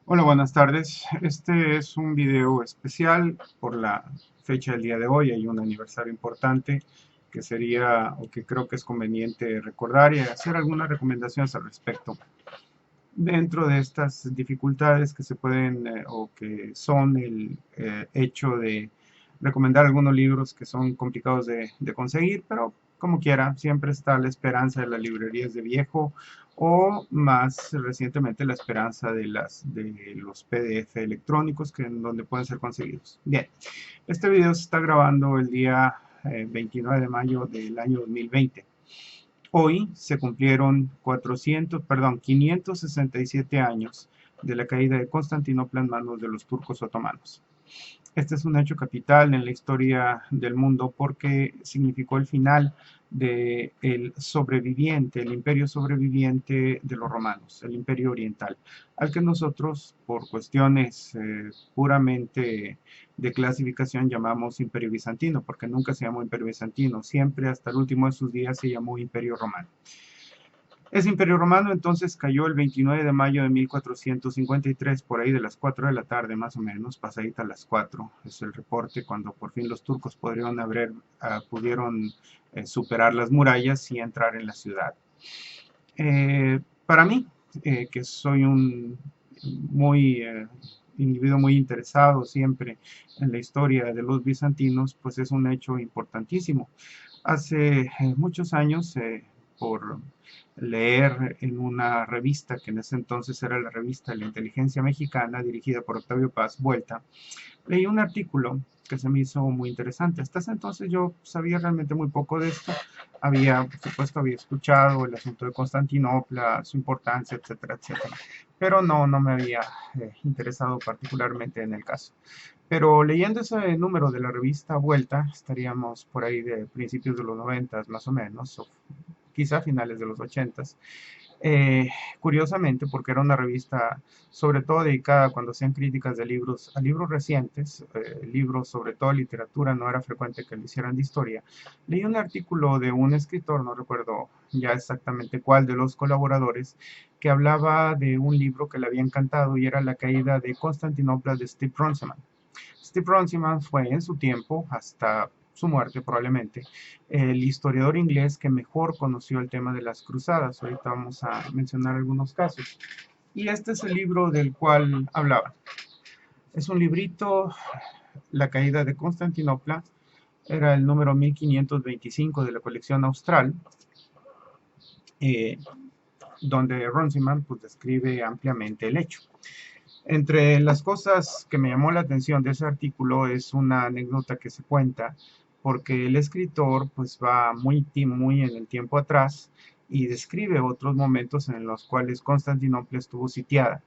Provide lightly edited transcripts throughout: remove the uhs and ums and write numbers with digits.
Hola, buenas tardes. Este es un video especial por la fecha del día de hoy. Hay un aniversario importante que sería o que creo que es conveniente recordar y hacer algunas recomendaciones al respecto. Dentro de estas dificultades que se pueden o que son el hecho de recomendar algunos libros que son complicados de conseguir, pero como quiera, siempre está la esperanza de las librerías de viejo o más recientemente la esperanza de los PDF electrónicos que en donde pueden ser conseguidos. Bien, este video se está grabando el día 29 de mayo del año 2020. Hoy se cumplieron 567 años de la caída de Constantinopla en manos de los turcos otomanos. Este es un hecho capital en la historia del mundo porque significó el final del sobreviviente, el imperio sobreviviente de los romanos, el imperio oriental, al que nosotros, por cuestiones puramente de clasificación, llamamos imperio bizantino, porque nunca se llamó imperio bizantino, siempre hasta el último de sus días se llamó imperio romano. Ese imperio romano entonces cayó el 29 de mayo de 1453, por ahí de las 4 de la tarde más o menos, pasadita a las 4, es el reporte cuando por fin los turcos pudieron superar las murallas y entrar en la ciudad. Para mí, que soy un muy individuo muy interesado siempre en la historia de los bizantinos, pues es un hecho importantísimo. Hace muchos años, por leer en una revista que en ese entonces era la revista de la Inteligencia Mexicana, dirigida por Octavio Paz Vuelta, leí un artículo que se me hizo muy interesante. Hasta ese entonces yo sabía realmente muy poco de esto. Por supuesto, había escuchado el asunto de Constantinopla, su importancia, etcétera, etcétera. Pero no me había interesado particularmente en el caso. Pero leyendo ese número de la revista Vuelta, estaríamos por ahí de principios de los 90 más o menos, o quizá finales de los 80. Curiosamente, porque era una revista sobre todo dedicada cuando hacían críticas de libros a libros recientes, libros sobre todo literatura, no era frecuente que lo hicieran de historia. Leí un artículo de un escritor, no recuerdo ya exactamente cuál de los colaboradores, que hablaba de un libro que le había encantado y era La caída de Constantinopla de Steve Runciman. Steve Runciman fue en su tiempo, hasta su muerte probablemente, el historiador inglés que mejor conoció el tema de las cruzadas. Ahorita vamos a mencionar algunos casos. Y este es el libro del cual hablaba. Es un librito, La caída de Constantinopla, era el número 1525 de la colección austral, eh, donde Runciman pues, describe ampliamente el hecho. Entre las cosas que me llamó la atención de ese artículo es una anécdota que se cuenta porque el escritor pues va muy en el tiempo atrás y describe otros momentos en los cuales Constantinopla estuvo sitiada.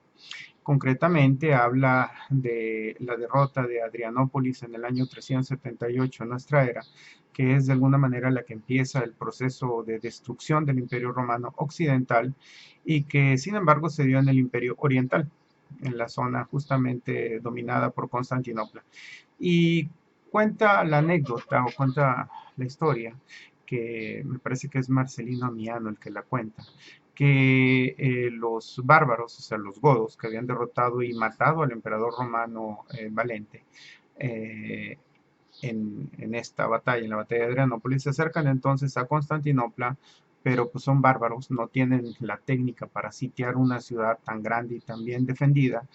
Concretamente habla de la derrota de Adrianópolis en el año 378 en nuestra era, que es de alguna manera la que empieza el proceso de destrucción del Imperio Romano Occidental y que sin embargo se dio en el Imperio Oriental, en la zona justamente dominada por Constantinopla. Y cuenta la anécdota o cuenta la historia, que me parece que es Marcelino Amiano el que la cuenta, que los bárbaros, o sea, los godos, que habían derrotado y matado al emperador romano Valente, eh, en esta batalla, en la batalla de Adrianópolis, se acercan entonces a Constantinopla, pero pues son bárbaros, no tienen la técnica para sitiar una ciudad tan grande y tan bien defendida,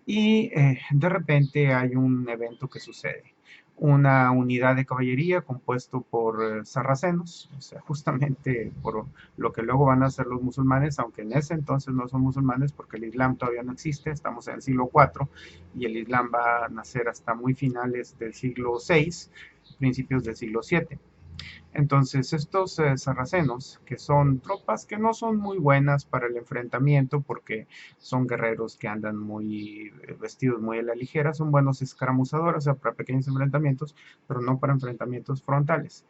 y de repente hay un evento que sucede. Una unidad de caballería compuesto por sarracenos, o sea, justamente por lo que luego van a ser los musulmanes, aunque en ese entonces no son musulmanes porque el Islam todavía no existe, estamos en el siglo IV y el Islam va a nacer hasta muy finales del siglo VI, principios del siglo VII. Entonces, estos sarracenos, que son tropas que no son muy buenas para el enfrentamiento porque son guerreros que andan muy vestidos muy a la ligera, son buenos escaramuzadores, o sea, para pequeños enfrentamientos, pero no para enfrentamientos frontales.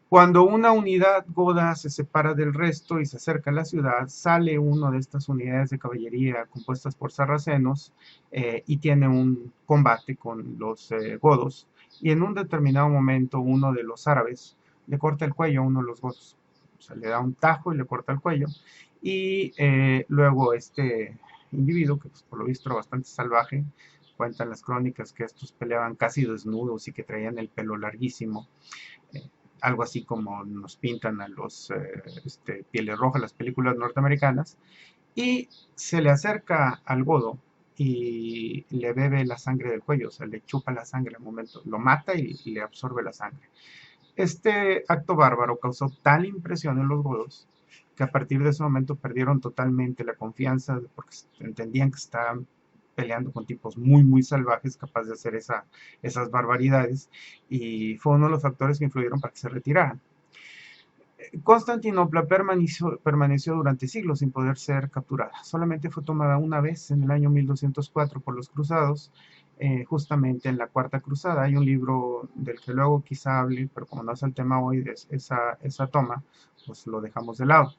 Cuando una unidad goda se separa del resto y se acerca a la ciudad, sale una de estas unidades de caballería compuestas por sarracenos y tiene un combate con los godos. Y en un determinado momento uno de los árabes le corta el cuello a uno de los godos. O sea, le da un tajo y le corta el cuello. Y luego este individuo, que pues, por lo visto era bastante salvaje. Cuentan las crónicas que estos peleaban casi desnudos y que traían el pelo larguísimo, eh, algo así como nos pintan a los pieles rojas, las películas norteamericanas, y se le acerca al godo y le bebe la sangre del cuello, o sea, le chupa la sangre al momento, lo mata y le absorbe la sangre. Este acto bárbaro causó tal impresión en los godos que a partir de ese momento perdieron totalmente la confianza porque entendían que estaban peleando con tipos muy, muy salvajes, capaces de hacer esas barbaridades, y fue uno de los factores que influyeron para que se retiraran. Constantinopla permaneció durante siglos sin poder ser capturada. Solamente fue tomada una vez en el año 1204 por los cruzados, justamente en la Cuarta Cruzada. Hay un libro del que luego quizá hable, pero como no es el tema hoy de esa toma, pues lo dejamos de lado.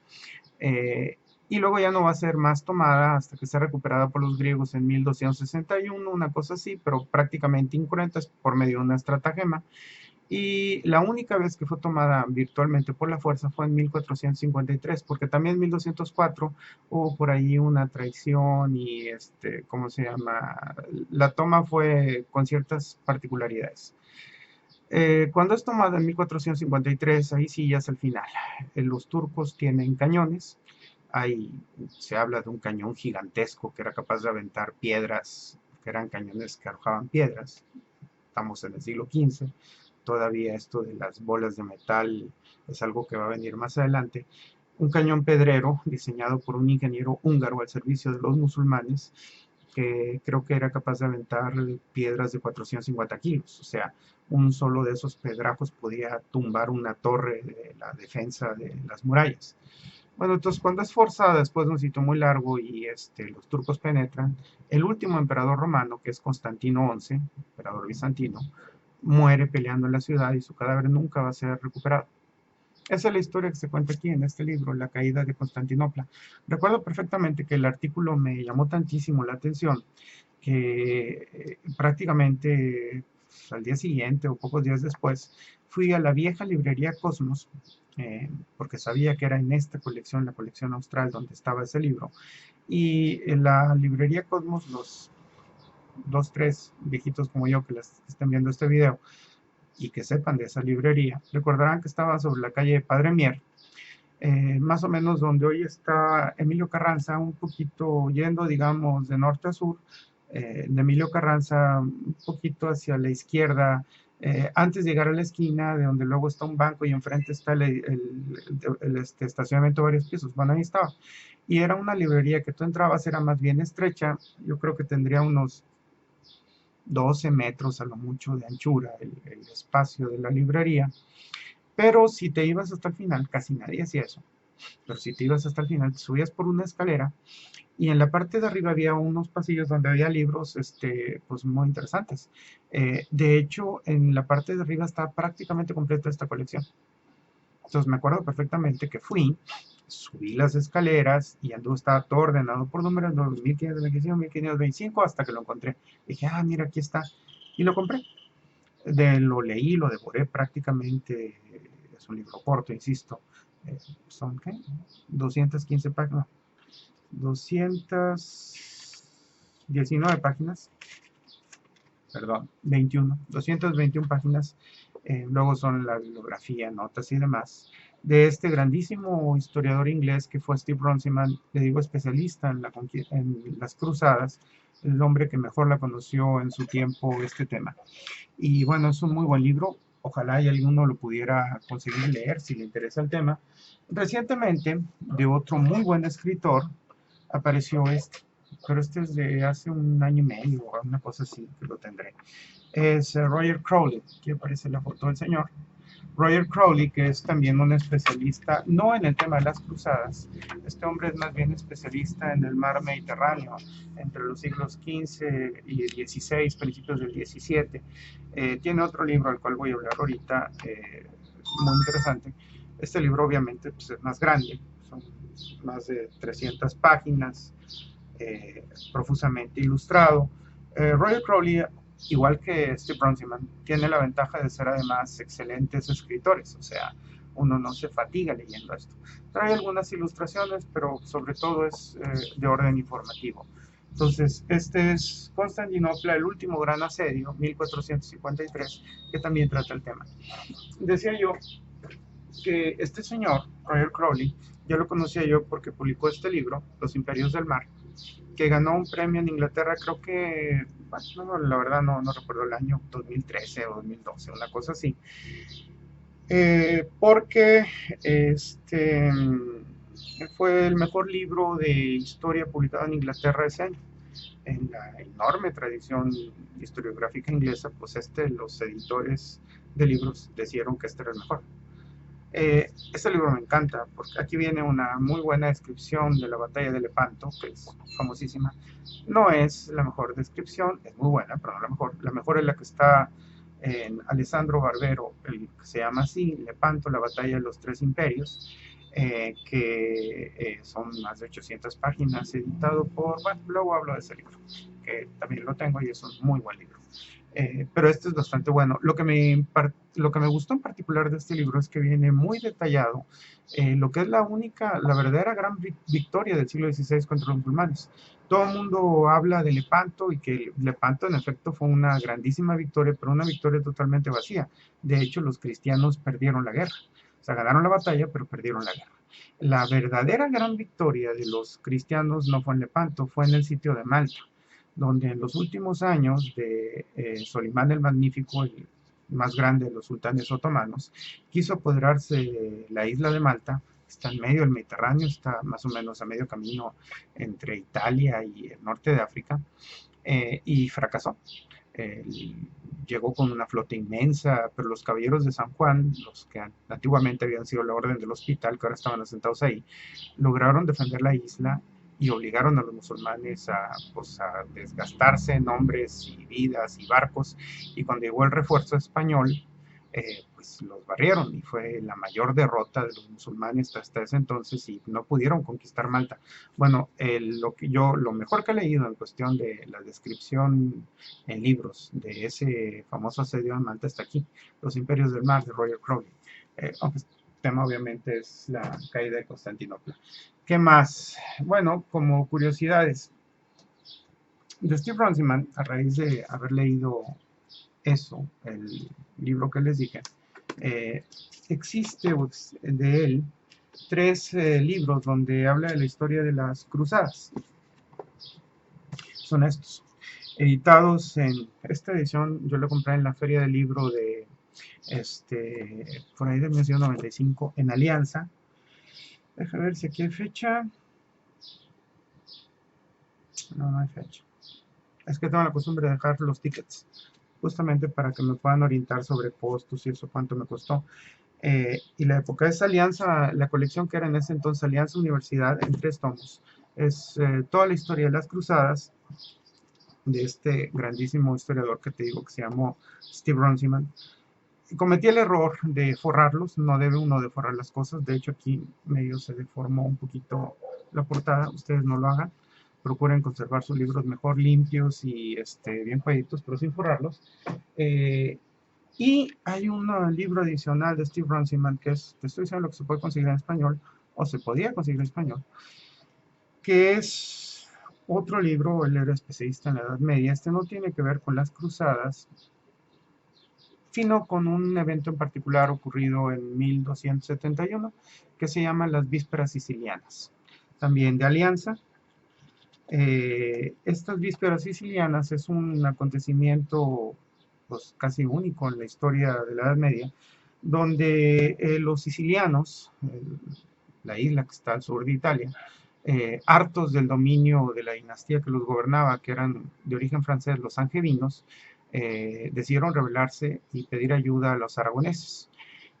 Y luego ya no va a ser más tomada hasta que sea recuperada por los griegos en 1261, una cosa así, pero prácticamente incruenta por medio de una estratagema. Y la única vez que fue tomada virtualmente por la fuerza fue en 1453, porque también en 1204 hubo por ahí una traición y, ¿cómo se llama? La toma fue con ciertas particularidades. Cuando es tomada en 1453, ahí sí ya es el final. Los turcos tienen cañones. Ahí se habla de un cañón gigantesco que era capaz de aventar piedras, que eran cañones que arrojaban piedras. Estamos en el siglo XV. Todavía esto de las bolas de metal es algo que va a venir más adelante. Un cañón pedrero diseñado por un ingeniero húngaro al servicio de los musulmanes, que creo que era capaz de aventar piedras de 450 kilos. O sea, un solo de esos pedrajos podía tumbar una torre de la defensa de las murallas. Bueno, entonces cuando es forzada después de un sitio muy largo y los turcos penetran, el último emperador romano, que es Constantino XI, emperador bizantino, muere peleando en la ciudad y su cadáver nunca va a ser recuperado. Esa es la historia que se cuenta aquí en este libro, La caída de Constantinopla. Recuerdo perfectamente que el artículo me llamó tantísimo la atención que prácticamente pues, al día siguiente o pocos días después fui a la vieja librería Cosmos, porque sabía que era en esta colección, la colección austral, donde estaba ese libro. Y en la librería Cosmos, los dos, tres viejitos como yo que estén viendo este video y que sepan de esa librería, recordarán que estaba sobre la calle Padre Mier, más o menos donde hoy está Emilio Carranza, un poquito yendo, digamos, de norte a sur, de Emilio Carranza un poquito hacia la izquierda, antes de llegar a la esquina, de donde luego está un banco y enfrente está el estacionamiento de varios pisos. Bueno, ahí estaba. Y era una librería que tú entrabas, era más bien estrecha, yo creo que tendría unos 12 metros a lo mucho de anchura el espacio de la librería, pero si te ibas hasta el final, casi nadie hacía eso, pero si te ibas hasta el final, te subías por una escalera y en la parte de arriba había unos pasillos donde había libros pues muy interesantes. De hecho, en la parte de arriba está prácticamente completa esta colección. Entonces me acuerdo perfectamente que fui, subí las escaleras y estaba todo ordenado por números, 1525, 1525, hasta que lo encontré. Dije, ah, mira, aquí está. Y lo compré. Lo leí, lo devoré prácticamente. Es un libro corto, insisto. ¿Son qué? 215 páginas. 219 páginas. Perdón, 21. 221 páginas. Luego son la bibliografía, notas y demás, de este grandísimo historiador inglés que fue Steve Runciman, le digo especialista en las cruzadas, el hombre que mejor la conoció en su tiempo este tema. Y bueno, es un muy buen libro, ojalá y alguno lo pudiera conseguir leer si le interesa el tema. Recientemente, de otro muy buen escritor, apareció pero este es de hace un año y medio, o una cosa así, que lo tendré. Es Roger Crowley, aquí aparece la foto del señor. Roger Crowley, que es también un especialista, no en el tema de las cruzadas, este hombre es más bien especialista en el mar Mediterráneo, entre los siglos XV y XVI, principios del XVII. Tiene otro libro al cual voy a hablar ahorita, muy interesante. Este libro obviamente pues, es más grande, son más de 300 páginas, profusamente ilustrado. Roger Crowley, igual que Steve Runciman, tiene la ventaja de ser además excelentes escritores, o sea, uno no se fatiga leyendo esto. Trae algunas ilustraciones, pero sobre todo es de orden informativo. Entonces, este es Constantinopla, el último gran asedio, 1453, que también trata el tema. Decía yo que este señor, Roger Crowley, ya lo conocía yo porque publicó este libro, Los Imperios del Mar, que ganó un premio en Inglaterra, creo que, bueno, la verdad no recuerdo el año, 2013 o 2012, una cosa así, porque este fue el mejor libro de historia publicado en Inglaterra ese año. En la enorme tradición historiográfica inglesa, pues los editores de libros decidieron que este era el mejor. Este libro me encanta porque aquí viene una muy buena descripción de la batalla de Lepanto, que es famosísima. No es la mejor descripción, es muy buena, pero no la mejor. La mejor es la que está en Alessandro Barbero, el que se llama así, Lepanto, la batalla de los tres imperios, que son más de 800 páginas, editado por, bueno, luego hablo de ese libro, que también lo tengo y es un muy buen libro. Pero este es bastante bueno. Lo que me gustó en particular de este libro es que viene muy detallado lo que es la verdadera gran victoria del siglo XVI contra los musulmanes. Todo el mundo habla de Lepanto y que Lepanto en efecto fue una grandísima victoria, pero una victoria totalmente vacía. De hecho, los cristianos perdieron la guerra. O sea, ganaron la batalla, pero perdieron la guerra. La verdadera gran victoria de los cristianos no fue en Lepanto, fue en el sitio de Malta, donde en los últimos años de Solimán el Magnífico, el más grande de los sultanes otomanos, quiso apoderarse de la isla de Malta, está en medio del Mediterráneo, está más o menos a medio camino entre Italia y el norte de África, y fracasó. Eh, Llegó con una flota inmensa, pero los caballeros de San Juan, los que antiguamente habían sido la orden del hospital, que ahora estaban asentados ahí, lograron defender la isla y obligaron a los musulmanes pues, a desgastarse en hombres y vidas y barcos, y cuando llegó el refuerzo español, pues los barrieron y fue la mayor derrota de los musulmanes hasta ese entonces y no pudieron conquistar Malta. Bueno, lo mejor que he leído en cuestión de la descripción en libros de ese famoso asedio a Malta está aquí, Los Imperios del Mar de Roger Crowley. Aunque el tema obviamente es la caída de Constantinopla. ¿Qué más? Bueno, como curiosidades, de Steve Runciman, a raíz de haber leído eso, el libro que les dije, eh, existe de él tres libros donde habla de la historia de las cruzadas. Son estos, editados en esta edición, yo lo compré en la feria del libro de por ahí de 1995 en Alianza. Déjame ver si aquí hay fecha. No hay fecha. Es que tengo la costumbre de dejar los tickets justamente para que me puedan orientar sobre costos y eso, cuánto me costó. Y la época es Alianza, la colección que era en ese entonces Alianza Universidad en 3 tomos. Es toda la historia de las cruzadas de este grandísimo historiador que te digo que se llamó Steve Runciman. Cometí el error de forrarlos, no debe uno de forrar las cosas, de hecho aquí medio se deformó un poquito la portada, ustedes no lo hagan, procuren conservar sus libros mejor limpios y bien cuidaditos, pero sin forrarlos. Y hay un libro adicional de Steve Runciman que te estoy diciendo lo que se puede conseguir en español, o se podía conseguir en español, que es otro libro, él era especialista en la Edad Media, no tiene que ver con las cruzadas, sino con un evento en particular ocurrido en 1271, que se llama las Vísperas Sicilianas, también de Alianza. Estas Vísperas Sicilianas es un acontecimiento pues, casi único en la historia de la Edad Media, donde los sicilianos, la isla que está al sur de Italia, hartos del dominio de la dinastía que los gobernaba, que eran de origen francés, los angevinos, decidieron rebelarse y pedir ayuda a los aragoneses.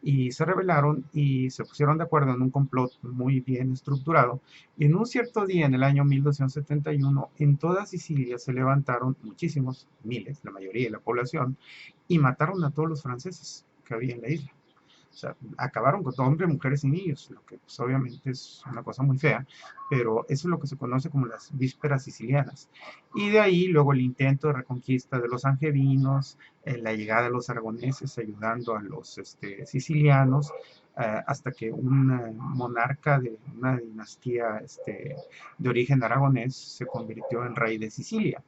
Y se rebelaron y se pusieron de acuerdo en un complot muy bien estructurado. Y en un cierto día, en el año 1271, en toda Sicilia se levantaron muchísimos, miles, la mayoría de la población, y mataron a todos los franceses que había en la isla. O sea, acabaron con hombres, mujeres y niños, lo que pues, obviamente es una cosa muy fea, pero eso es lo que se conoce como las vísperas sicilianas. Y de ahí luego el intento de reconquista de los angevinos, la llegada de los aragoneses ayudando a los sicilianos, hasta que un monarca de una dinastía de origen aragonés se convirtió en rey de Sicilia.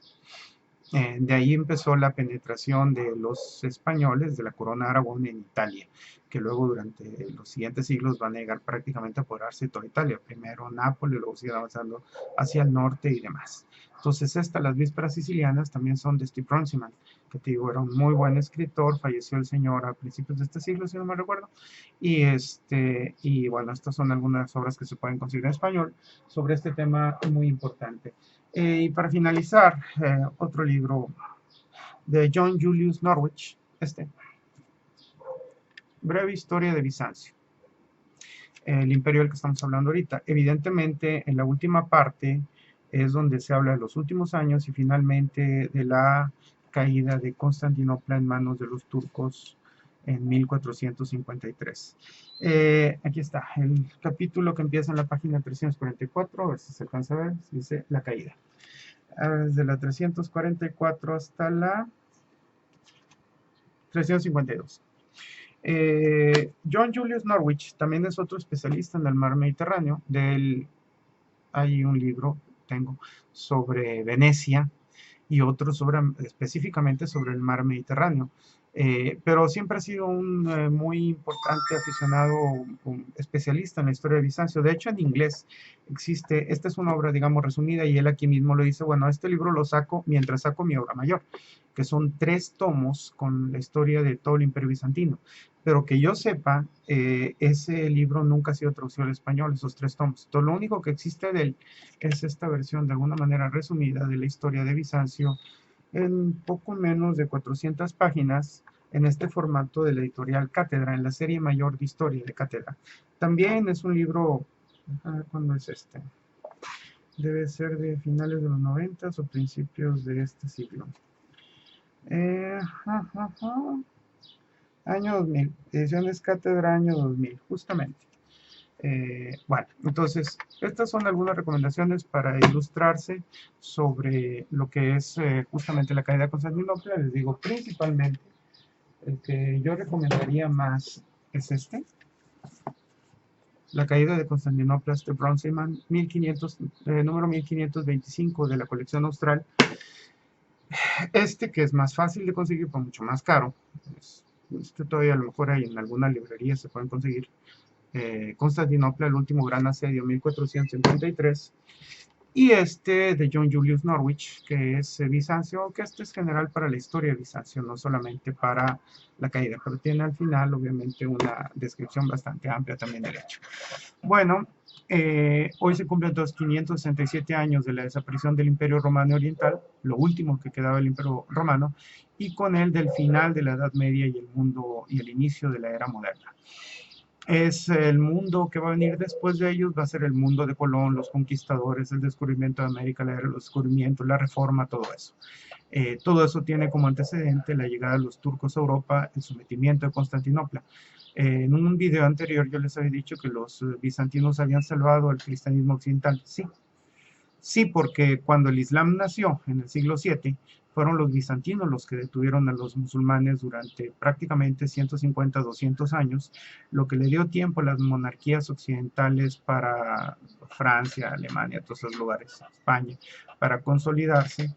De ahí empezó la penetración de los españoles de la corona de Aragón en Italia, que luego durante los siguientes siglos van a llegar prácticamente a apoderarse de toda Italia. Primero Nápoles, luego siguen avanzando hacia el norte y demás. Entonces las vísperas sicilianas, también son de Steve Runciman, que te digo, era un muy buen escritor, falleció el señor a principios de este siglo, si no me recuerdo, y bueno, estas son algunas obras que se pueden conseguir en español sobre este tema muy importante. Y para finalizar, otro libro de John Julius Norwich, Breve Historia de Bizancio, el imperio del que estamos hablando ahorita. Evidentemente, en la última parte es donde se habla de los últimos años y finalmente de la caída de Constantinopla en manos de los turcos en 1453. Aquí está, el capítulo que empieza en la página 344, a ver si se alcanza a ver, dice La caída. Desde la 344 hasta la 352. John Julius Norwich también es otro especialista en el mar Mediterráneo. Hay un libro, tengo, sobre Venecia y otro específicamente sobre el mar Mediterráneo. Pero siempre ha sido un muy importante aficionado, un especialista en la historia de Bizancio. De hecho, en inglés existe, esta es una obra, digamos, resumida, y él aquí mismo lo dice, bueno, este libro lo saco mientras saco mi obra mayor, que son 3 tomos con la historia de todo el Imperio Bizantino. Pero que yo sepa, ese libro nunca ha sido traducido al español, esos 3 tomos. Entonces, lo único que existe de él es esta versión, de alguna manera resumida, de la historia de Bizancio, en poco menos de 400 páginas, en este formato de la editorial Cátedra, en la serie mayor de historia de Cátedra. También es un libro, ¿cuándo es este? Debe ser de finales de los 90 o principios de este siglo. Año 2000, ediciones Cátedra año 2000, justamente. Bueno, entonces, estas son algunas recomendaciones para ilustrarse sobre lo que es justamente la caída de Constantinopla. Les digo, principalmente, el que yo recomendaría más es La caída de Constantinopla, de Runciman, número 1525 de la colección austral. Que es más fácil de conseguir, pero mucho más caro. Todavía a lo mejor hay en alguna librería se pueden conseguir. Constantinopla, el último gran asedio, 1453, y de John Julius Norwich, que es Bizancio, que es general para la historia de Bizancio, no solamente para la caída, pero tiene al final, obviamente, una descripción bastante amplia también del hecho. Bueno, hoy se cumplen los 567 años de la desaparición del Imperio Romano Oriental, lo último que quedaba del Imperio Romano, y con él del final de la Edad Media y el mundo y el inicio de la era moderna. Es el mundo que va a venir después de ellos, va a ser el mundo de Colón, los conquistadores, el descubrimiento de América, los descubrimientos, la reforma, todo eso. Todo eso tiene como antecedente la llegada de los turcos a Europa, el sometimiento de Constantinopla. En un video anterior yo les había dicho que los bizantinos habían salvado al cristianismo occidental. Sí, sí, porque cuando el Islam nació en el siglo VII, fueron los bizantinos los que detuvieron a los musulmanes durante prácticamente 150, 200 años, lo que le dio tiempo a las monarquías occidentales para Francia, Alemania, todos esos lugares, España, para consolidarse.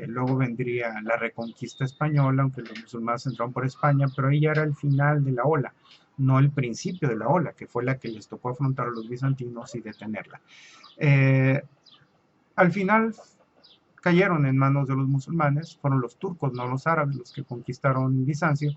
Luego vendría la reconquista española, aunque los musulmanes entraron por España, pero ahí ya era el final de la ola, no el principio de la ola, que fue la que les tocó afrontar a los bizantinos y detenerla. Al final cayeron en manos de los musulmanes, fueron los turcos, no los árabes, los que conquistaron Bizancio,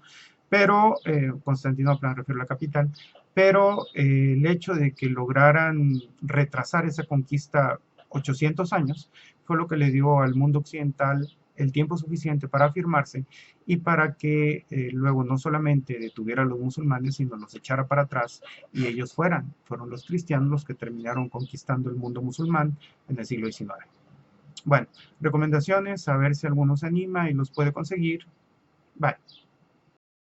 pero Constantinopla, me refiero a la capital, pero el hecho de que lograran retrasar esa conquista 800 años fue lo que le dio al mundo occidental el tiempo suficiente para afirmarse y para que luego no solamente detuviera a los musulmanes, sino los echara para atrás y ellos fueron los cristianos los que terminaron conquistando el mundo musulmán en el siglo XIX. Bueno, recomendaciones, a ver si alguno se anima y los puede conseguir. Bye.